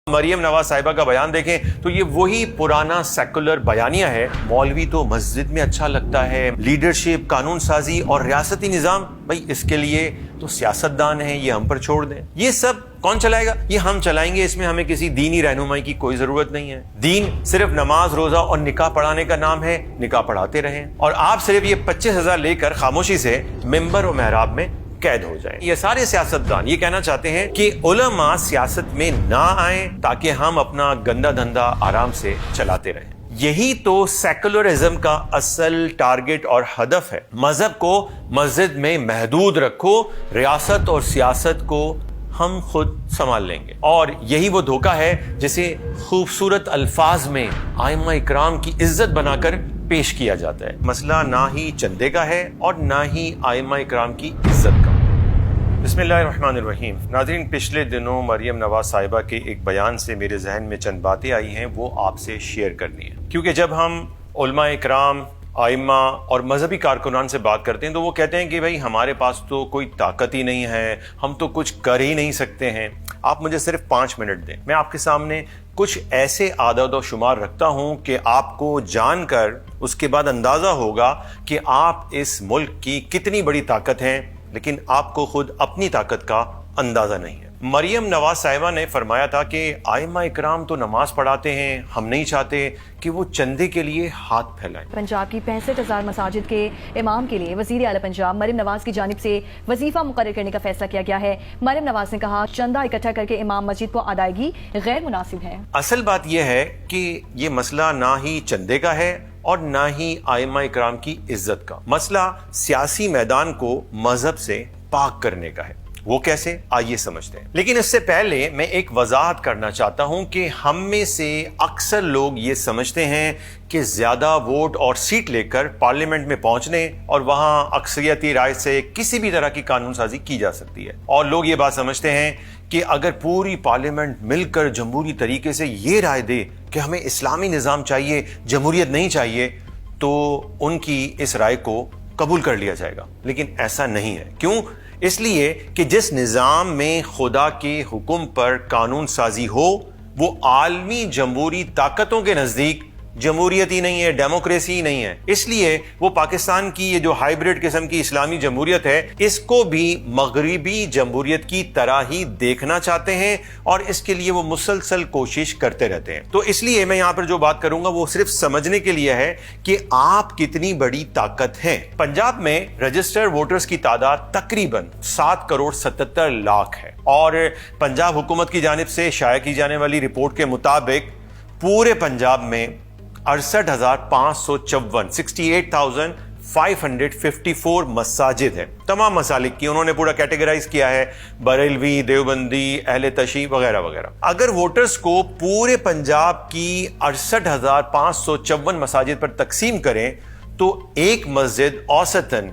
مریم نواز صاحبہ کا بیان دیکھیں تو یہ وہی پرانا سیکولر بیانیہ ہے، مولوی تو مسجد میں اچھا لگتا ہے، لیڈرشپ، قانون سازی اور ریاستی نظام، بھائی اس کے لیے تو سیاستدان ہیں، یہ ہم پر چھوڑ دیں۔ یہ سب کون چلائے گا؟ یہ ہم چلائیں گے، اس میں ہمیں کسی دینی رہنمائی کی کوئی ضرورت نہیں ہے۔ دین صرف نماز، روزہ اور نکاح پڑھانے کا نام ہے، نکاح پڑھاتے رہیں اور آپ صرف یہ 25,000 لے کر خاموشی سے ممبر و محراب میں قید ہو جائیں۔ یہ سارے سیاستدان یہ کہنا چاہتے ہیں کہ علماء سیاست میں نہ آئیں تاکہ ہم اپنا گندا دھندا آرام سے چلاتے رہیں۔ یہی تو سیکولرزم کا اصل ٹارگٹ اور ہدف ہے۔ مذہب کو مسجد میں محدود رکھو، ریاست اور سیاست کو ہم خود سنبھال لیں گے۔ اور یہی وہ دھوکہ ہے جسے خوبصورت الفاظ میں ائمہ اکرام کی عزت بنا کر پیش کیا جاتا ہے۔ مسئلہ نہ ہی چندے کا ہے اور نہ ہی ائمہ اکرام کی عزت کا۔ بسم اللہ الرحمن الرحیم۔ ناظرین، پچھلے دنوں مریم نواز صاحبہ کے ایک بیان سے میرے ذہن میں چند باتیں آئی ہیں، وہ آپ سے شیئر کرنی ہے، کیونکہ جب ہم علماء اکرام، ائمہ اور مذہبی کارکنان سے بات کرتے ہیں تو وہ کہتے ہیں کہ بھائی ہمارے پاس تو کوئی طاقت ہی نہیں ہے، ہم تو کچھ کر ہی نہیں سکتے ہیں۔ آپ مجھے صرف 5 منٹ دیں، میں آپ کے سامنے کچھ ایسے اعداد و شمار رکھتا ہوں کہ آپ کو جان کر اس کے بعد اندازہ ہوگا کہ آپ اس ملک کی کتنی بڑی طاقت ہیں، لیکن آپ کو خود اپنی طاقت کا اندازہ نہیں ہے۔ مریم نواز صاحبہ نے فرمایا تھا کہ ائمہ اکرام تو نماز پڑھاتے ہیں، ہم نہیں چاہتے کہ وہ چندے کے لیے ہاتھ پھیلائیں۔ پنجاب کی 65,000 مساجد کے امام کے لیے وزیر اعلی پنجاب مریم نواز کی جانب سے وظیفہ مقرر کرنے کا فیصلہ کیا گیا ہے۔ مریم نواز نے کہا چندہ اکٹھا کر کے امام مسجد کو ادائیگی غیر مناسب ہے۔ اصل بات یہ ہے کہ یہ مسئلہ نہ ہی چندے کا ہے اور نہ ہی ائمہ اکرام کی عزت کا، مسئلہ سیاسی میدان کو مذہب سے پاک کرنے کا ہے۔ وہ کیسے؟ آئیے سمجھتے ہیں۔ لیکن اس سے پہلے میں ایک وضاحت کرنا چاہتا ہوں کہ ہم میں سے اکثر لوگ یہ سمجھتے ہیں کہ زیادہ ووٹ اور سیٹ لے کر پارلیمنٹ میں پہنچنے اور وہاں اکثریتی رائے سے کسی بھی طرح کی قانون سازی کی جا سکتی ہے، اور لوگ یہ بات سمجھتے ہیں کہ اگر پوری پارلیمنٹ مل کر جمہوری طریقے سے یہ رائے دے کہ ہمیں اسلامی نظام چاہیے، جمہوریت نہیں چاہیے، تو ان کی اس رائے کو قبول کر لیا جائے گا۔ لیکن ایسا نہیں ہے۔ کیوں؟ اس لیے کہ جس نظام میں خدا کے حکم پر قانون سازی ہو وہ عالمی جمہوری طاقتوں کے نزدیک جمہوریت ہی نہیں ہے، ڈیموکریسی ہی نہیں ہے۔ اس لیے وہ پاکستان کی یہ جو ہائیبرڈ قسم کی اسلامی جمہوریت ہے، اس کو بھی مغربی جمہوریت کی طرح ہی دیکھنا چاہتے ہیں اور اس کے لیے وہ مسلسل کوشش کرتے رہتے ہیں۔ تو اس لیے میں یہاں پر جو بات کروں گا وہ صرف سمجھنے کے لیے ہے کہ آپ کتنی بڑی طاقت ہیں۔ پنجاب میں رجسٹر ووٹرز کی تعداد تقریباً 7,77,00,000 ہے، اور پنجاب حکومت کی جانب سے شائع کی جانے والی رپورٹ کے مطابق پورے پنجاب میں 68,554 68,554 مساجد ہیں، تمام مسالک کی۔ انہوں نے پورا کیٹیگرائز کیا ہے، بریلوی، دیوبندی، اہل تشیع وغیرہ وغیرہ۔ اگر ووٹرز کو پورے پنجاب کی 68,554 مساجد پر تقسیم کریں تو ایک مسجد اوسطاً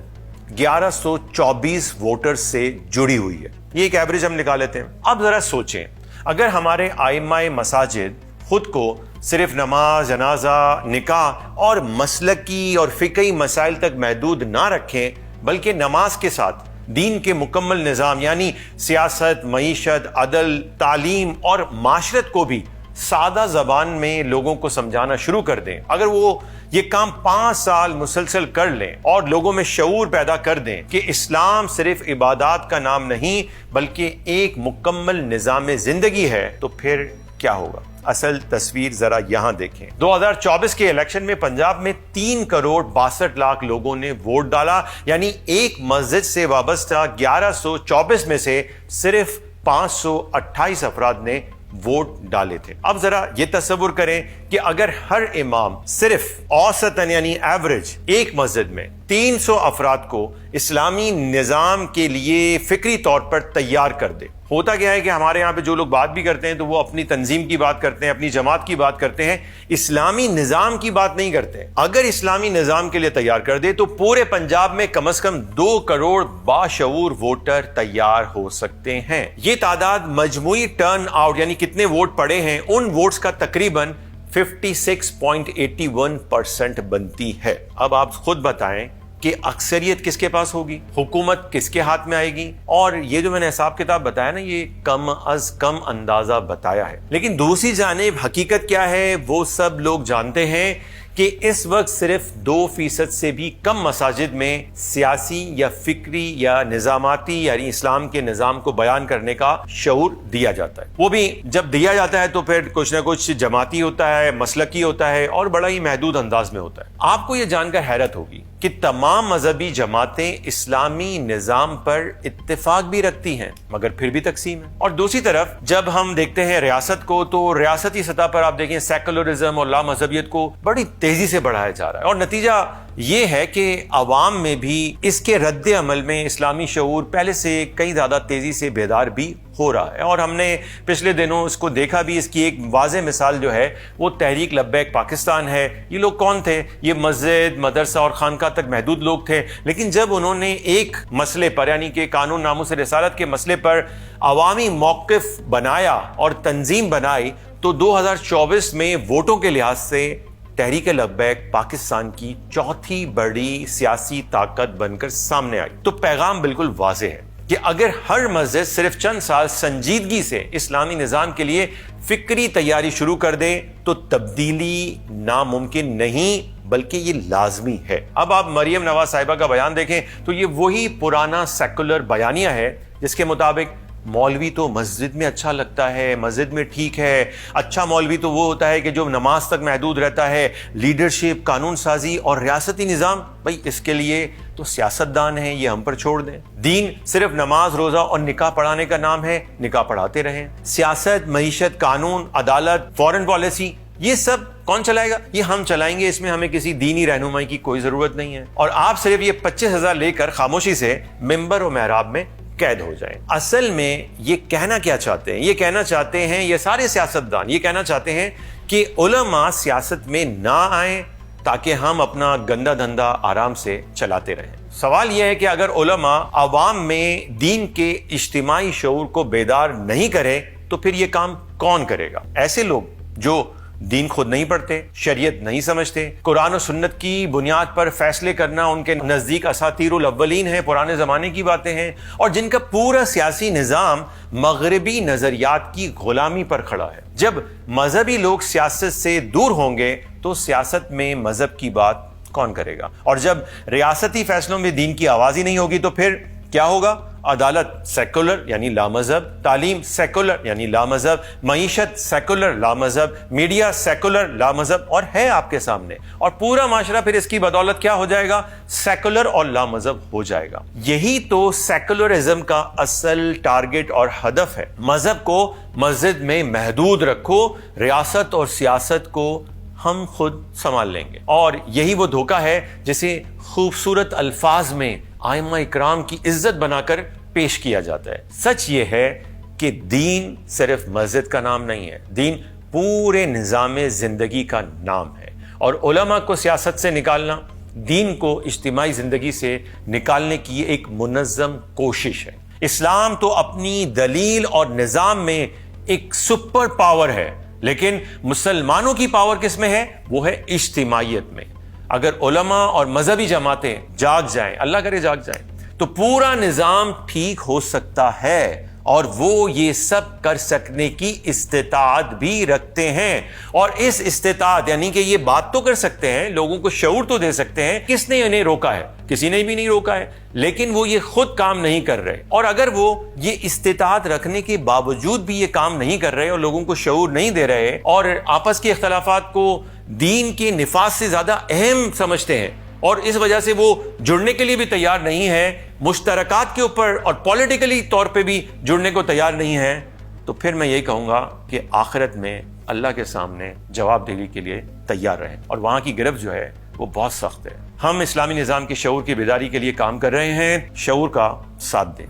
1124 ووٹرز سے جڑی ہوئی ہے۔ یہ ایک ایوریج ہم نکال لیتے ہیں۔ اب ذرا سوچیں، اگر ہمارے ائمہ مساجد خود کو صرف نماز، جنازہ، نکاح اور مسلکی اور فقہی مسائل تک محدود نہ رکھیں، بلکہ نماز کے ساتھ دین کے مکمل نظام یعنی سیاست، معیشت، عدل، تعلیم اور معاشرت کو بھی سادہ زبان میں لوگوں کو سمجھانا شروع کر دیں، اگر وہ یہ کام 5 سال مسلسل کر لیں اور لوگوں میں شعور پیدا کر دیں کہ اسلام صرف عبادات کا نام نہیں بلکہ ایک مکمل نظام زندگی ہے، تو پھر کیا ہوگا؟ اصل تصویر ذرا یہاں دیکھیں۔ 2024 کے الیکشن میں پنجاب میں 3,62,00,000 لوگوں نے ووٹ ڈالا، یعنی ایک مسجد سے وابستہ 1124 میں سے صرف 528 افراد نے ووٹ ڈالے تھے۔ اب ذرا یہ تصور کریں کہ اگر ہر امام صرف اوسطاً یعنی ایوریج ایک مسجد میں 300 افراد کو اسلامی نظام کے لیے فکری طور پر تیار کر دے۔ ہوتا کیا ہے کہ ہمارے یہاں پہ جو لوگ بات بھی کرتے ہیں تو وہ اپنی تنظیم کی بات کرتے ہیں، اپنی جماعت کی بات کرتے ہیں، اسلامی نظام کی بات نہیں کرتے۔ اگر اسلامی نظام کے لیے تیار کر دے تو پورے پنجاب میں کم از کم 2 کروڑ باشعور ووٹر تیار ہو سکتے ہیں۔ یہ تعداد مجموعی ٹرن آؤٹ یعنی کتنے ووٹ پڑے ہیں ان ووٹس کا تقریباً 56.81% بنتی ہے۔ اب آپ خود بتائیں کہ اکثریت کس کے پاس ہوگی, حکومت کس کے ہاتھ میں آئے گی. اور یہ جو میں نے حساب کتاب بتایا نا, یہ کم از کم اندازہ بتایا ہے. لیکن دوسری جانب حقیقت کیا ہے وہ سب لوگ جانتے ہیں کہ اس وقت صرف 2% سے بھی کم مساجد میں سیاسی یا فکری یا نظاماتی یعنی اسلام کے نظام کو بیان کرنے کا شعور دیا جاتا ہے. وہ بھی جب دیا جاتا ہے تو پھر کچھ نہ کچھ جماعتی ہوتا ہے, مسلکی ہوتا ہے اور بڑا ہی محدود انداز میں ہوتا ہے. آپ کو یہ جان کر حیرت ہوگی کہ تمام مذہبی جماعتیں اسلامی نظام پر اتفاق بھی رکھتی ہیں مگر پھر بھی تقسیم ہے. اور دوسری طرف جب ہم دیکھتے ہیں ریاست کو تو ریاستی سطح پر آپ دیکھیں سیکولرزم اور لامذہبیت کو بڑی تیزی سے بڑھایا جا رہا ہے, اور نتیجہ یہ ہے کہ عوام میں بھی اس کے رد عمل میں اسلامی شعور پہلے سے کئی زیادہ تیزی سے بیدار بھی ہو رہا ہے. اور ہم نے پچھلے دنوں اس کو دیکھا بھی. اس کی ایک واضح مثال جو ہے وہ تحریک لبیک پاکستان ہے. یہ لوگ کون تھے؟ یہ مسجد, مدرسہ اور خانقاہ تک محدود لوگ تھے, لیکن جب انہوں نے ایک مسئلے پر یعنی کہ قانون ناموس رسالت کے مسئلے پر عوامی موقف بنایا اور تنظیم بنائی تو 2024 میں ووٹوں کے لحاظ سے تحریک لبیک پاکستان کی چوتھی بڑی سیاسی طاقت بن کر سامنے آئی. تو پیغام بالکل واضح ہے کہ اگر ہر مسجد صرف چند سال سنجیدگی سے اسلامی نظام کے لیے فکری تیاری شروع کر دے تو تبدیلی ناممکن نہیں بلکہ یہ لازمی ہے. اب آپ مریم نواز صاحبہ کا بیان دیکھیں تو یہ وہی پرانا سیکولر بیانیہ ہے جس کے مطابق مولوی تو مسجد میں اچھا لگتا ہے, مسجد میں ٹھیک ہے. اچھا مولوی تو وہ ہوتا ہے کہ جو نماز تک محدود رہتا ہے. لیڈرشپ, قانون سازی اور ریاستی نظام, بھائی اس کے لیے تو سیاستدان ہیں, یہ ہم پر چھوڑ دیں. دین صرف نماز, روزہ اور نکاح پڑھانے کا نام ہے, نکاح پڑھاتے رہیں. سیاست, معیشت, قانون, عدالت, فورن پالیسی, یہ سب کون چلائے گا؟ یہ ہم چلائیں گے. اس میں ہمیں کسی دینی رہنمائی کی کوئی ضرورت نہیں ہے. اور آپ صرف یہ 25,000 لے کر خاموشی سے ممبر و محراب میں قید ہو جائیں. اصل میں یہ کہنا کیا چاہتے ہیں؟ یہ کہنا چاہتے ہیں, یہ سارے سیاستدان یہ کہنا چاہتے ہیں کہ علماء سیاست میں نہ آئیں تاکہ ہم اپنا گندا دھندا آرام سے چلاتے رہیں. سوال یہ ہے کہ اگر علماء عوام میں دین کے اجتماعی شعور کو بیدار نہیں کرے تو پھر یہ کام کون کرے گا؟ ایسے لوگ جو دین خود نہیں پڑھتے, شریعت نہیں سمجھتے, قرآن و سنت کی بنیاد پر فیصلے کرنا ان کے نزدیک اساطیر الاولین ہے, پرانے زمانے کی باتیں ہیں, اور جن کا پورا سیاسی نظام مغربی نظریات کی غلامی پر کھڑا ہے. جب مذہبی لوگ سیاست سے دور ہوں گے تو سیاست میں مذہب کی بات کون کرے گا؟ اور جب ریاستی فیصلوں میں دین کی آواز ہی نہیں ہوگی تو پھر کیا ہوگا؟ عدالت سیکولر یعنی لامذہب, تعلیم سیکولر یعنی لامذہب, معیشت سیکولر لامذہب, میڈیا سیکولر لامذہب, اور ہے آپ کے سامنے. اور پورا معاشرہ پھر اس کی بدولت کیا ہو جائے گا؟ سیکولر اور لامذہب ہو جائے گا. یہی تو سیکولرزم کا اصل ٹارگٹ اور ہدف ہے. مذہب کو مسجد میں محدود رکھو, ریاست اور سیاست کو ہم خود سنبھال لیں گے. اور یہی وہ دھوکہ ہے جسے خوبصورت الفاظ میں ائمہ اکرام کی عزت بنا کر پیش کیا جاتا ہے. سچ یہ ہے کہ دین صرف مسجد کا نام نہیں ہے, دین پورے نظام زندگی کا نام ہے. اور علماء کو سیاست سے نکالنا دین کو اجتماعی زندگی سے نکالنے کی ایک منظم کوشش ہے. اسلام تو اپنی دلیل اور نظام میں ایک سپر پاور ہے, لیکن مسلمانوں کی پاور کس میں ہے؟ وہ ہے اجتماعیت میں. اگر علماء اور مذہبی جماعتیں جاگ جائیں, اللہ کرے جاگ جائیں, تو پورا نظام ٹھیک ہو سکتا ہے. اور وہ یہ سب کر سکنے کی استطاعت بھی رکھتے ہیں. اور اس استطاعت یعنی کہ یہ بات تو کر سکتے ہیں, لوگوں کو شعور تو دے سکتے ہیں. کس نے انہیں روکا ہے؟ کسی نے بھی نہیں روکا ہے, لیکن وہ یہ خود کام نہیں کر رہے. اور اگر وہ یہ استطاعت رکھنے کے باوجود بھی یہ کام نہیں کر رہے اور لوگوں کو شعور نہیں دے رہے اور آپس کے اختلافات کو دین کے نفاذ سے زیادہ اہم سمجھتے ہیں اور اس وجہ سے وہ جڑنے کے لیے بھی تیار نہیں ہے, مشترکات کے اوپر اور پولیٹیکلی طور پہ بھی جڑنے کو تیار نہیں ہے, تو پھر میں یہی کہوں گا کہ آخرت میں اللہ کے سامنے جواب دہی کے لیے تیار رہیں. اور وہاں کی گرفت جو ہے وہ بہت سخت ہے. ہم اسلامی نظام کے شعور کی بیداری کے لیے کام کر رہے ہیں, شعور کا ساتھ دیں.